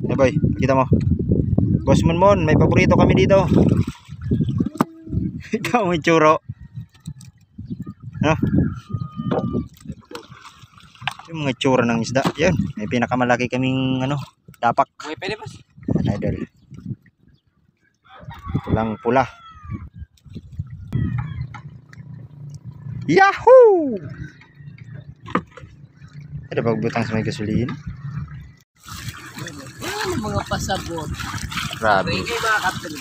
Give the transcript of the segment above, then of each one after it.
Hey boy, kita mo. Boss Monmon, may paborito kami dito. Ikaw may churo. Ano? Yung mga tsura ng isda. Yan, may pinakamalaki kaming ano, dapak. May pwede boss. Idol. Pulang pula. Yahoo! Ada pagbutang sa may gasolina. Yan ang mga pasabot. Grabe. Kaya mga kapten.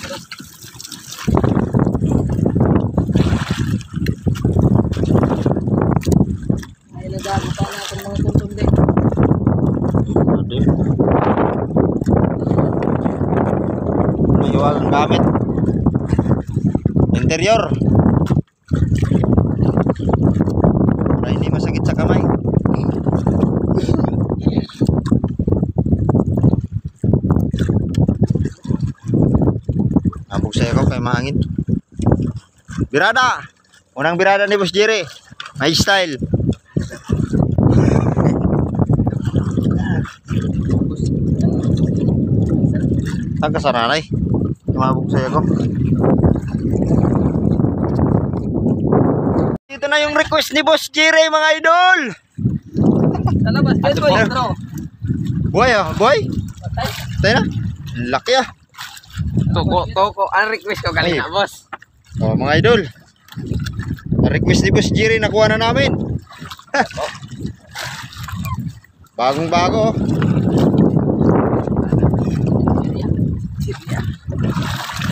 Ay, nagamo pa natin mga tuntun din. Mayuwal ang gamit. Interior. Para hindi masakit sa kamay. Abog saya ko kay mahangin. Birada. Unang birada ni Boss Jerry. My style. Saan ka sa nanay? Tumabog saya ko. Dito na yung request ni Boss Jerry, mga idol. Talabas, dead boy, bro. Boy ah, boy. Tayo na. Laki ah. Toko, ang request ko kanina, Ay. boss. Oh, mga idol. Ang request ni Boss Jerry nakuha na namin. Bagong bago.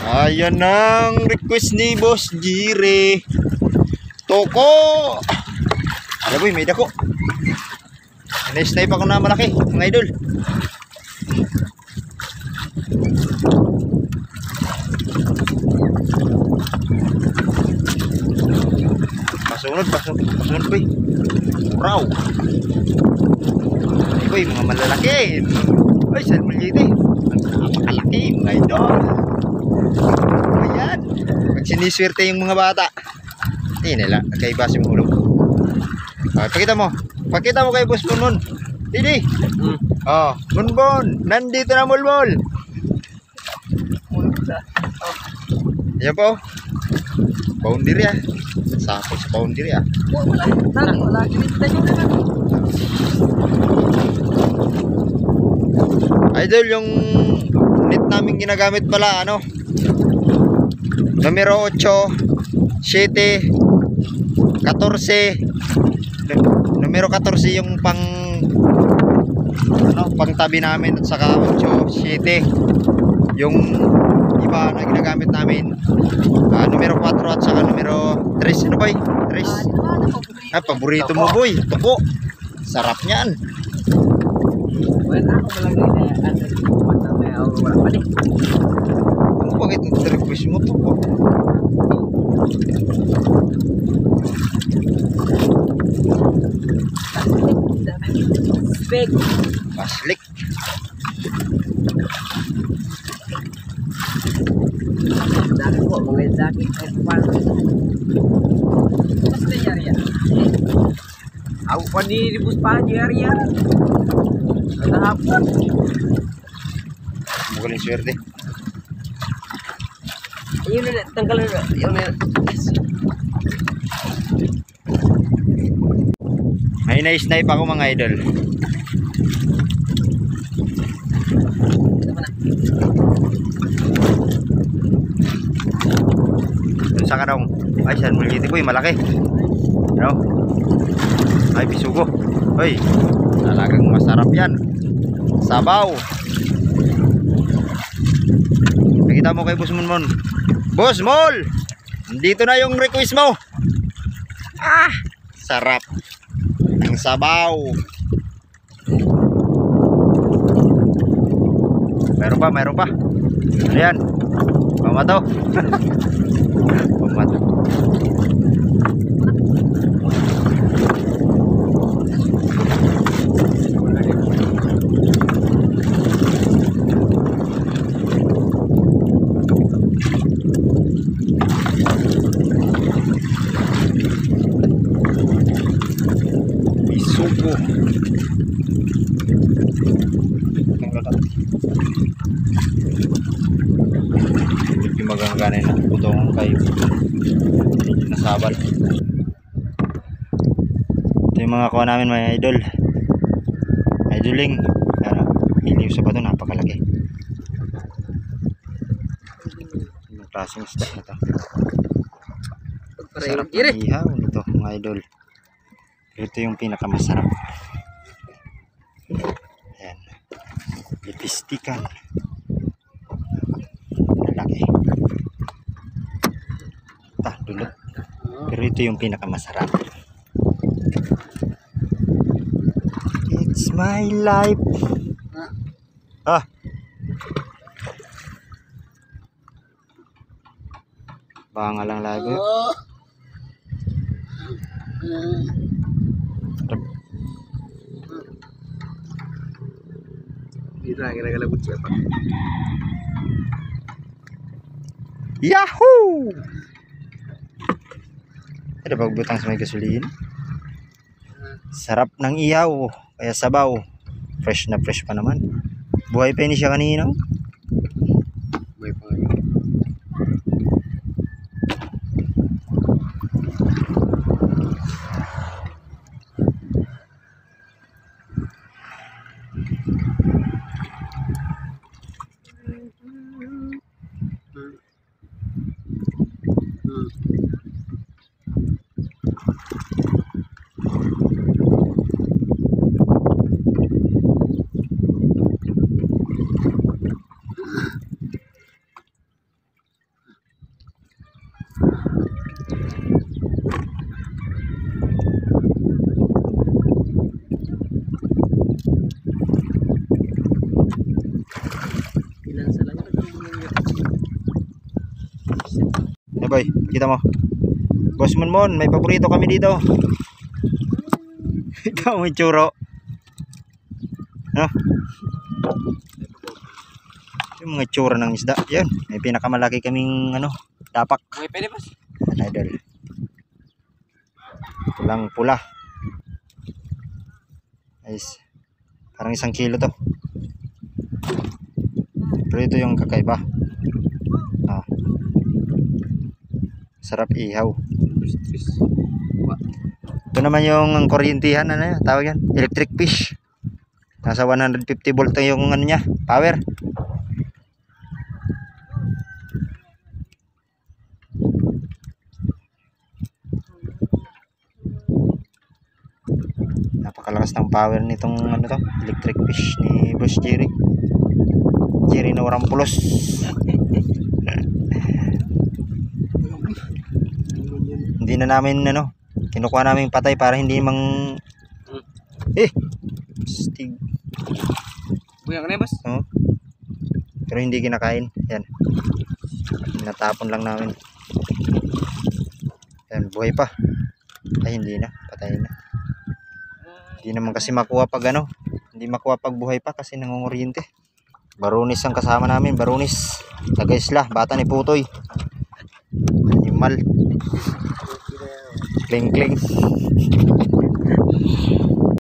Ayan ang request ni Boss Jerry. Toko. Alam boy, may dako. Na-snipe ako na malaki, mga idol. Pasunod boy. Muraw. Ay boy, mga malalaki. Ay, salmulite. Napakalaki, mga idol. Ayan. Pag siniswerte yung mga bata. Hindi nila, nagkaibasin mo ulo. Pakita mo. Pakita mo kay Boss Monmon. Didi. Oh, Monmon. Nandito na mulmol. Ayan po. Boundary ah. Sapos sa boundary ah. Wala kinita nyo na. Idol, yung net namin ginagamit pala, ano? Numero 8, 7, 14. Numero 14 yung pang tabi namin, at saka 8, 7 yung iba na ginagamit namin. Numero 4 at saka numero 3. Ano ba? 3. Paborito mo boy. Tuko. Sarap niyan. Wala ako malagay na wala pa din. Ano bakit nag-request mo tuko? Big. Paslik. Daki po, mga daki. Ay, paano? Mas na yari yan. Ako pa nilibus pa yari yan. Nahapon. Magaling swerte. Ayun na, tanggal na. Ayun na. May na-snipe ako, mga idol. Saan ka daw? Ay, saan muliti boy, malaki. Ano? Ay, bisugo. Hoy, talagang masarap yan. Sabaw. Nakita mo kay Boss Monmon. Boss Mol! Dito na yung request mo. Ah, sarap. Ang sabaw. Meron pa. Ayan. Pamato. Pamato. Bisugo. Ang lakas. Medyo magangganin na putungan kayo. Medyo nasabal. Ito yung mga kuha namin mga idol. Idoling. Iliw sa bato, napakalaki. Yung klaseng isda na ito. Sarap ng ihaw nito mga idol. Ito yung pinakamasarap. Ayan. Lipistikan. Malaki. Dulot. Pero ito yung pinakamasarap. It's my life. Banga lang lagi. Hindi na, ginagalagot siya pa. Yahoo! Ada pagbutang sa may gasolina. Sarap ng ihaw. Kaya sabaw. Fresh na fresh pa naman. Buhay pa ni siya kanina. May pangalan. Boy, kita mo. Boss Monmon, may paborito kami dito. Ikaw may churo. No? Yung mga tsura ng isda. Yan, may pinakamalaki kaming dapak. May pwede pas. Idol. Pulang pula. Guys, parang 1 kilo to. Pero ito yung kakaiba. Sarap ihaw. Ito naman yung kuryentihan, tawag yan, electric fish. Nasa 150 volt yung niya, power. Napakalakas ng power nitong electric fish ni Boss Jerry. Jerry na warang pulos. Hindi na namin kinukuha namin patay para hindi stig. Buya ka na bas? Pero hindi kinakain. Yan. Natapon lang namin. Yan, buhay pa. Ay, hindi na. Patay na. Hindi naman kasi makuha pag hindi makuha pag buhay pa kasi nangunguryente. Barunis ang kasama namin. Barunis. Taga Isla. Bata ni Putoy. Animal. Kling kling.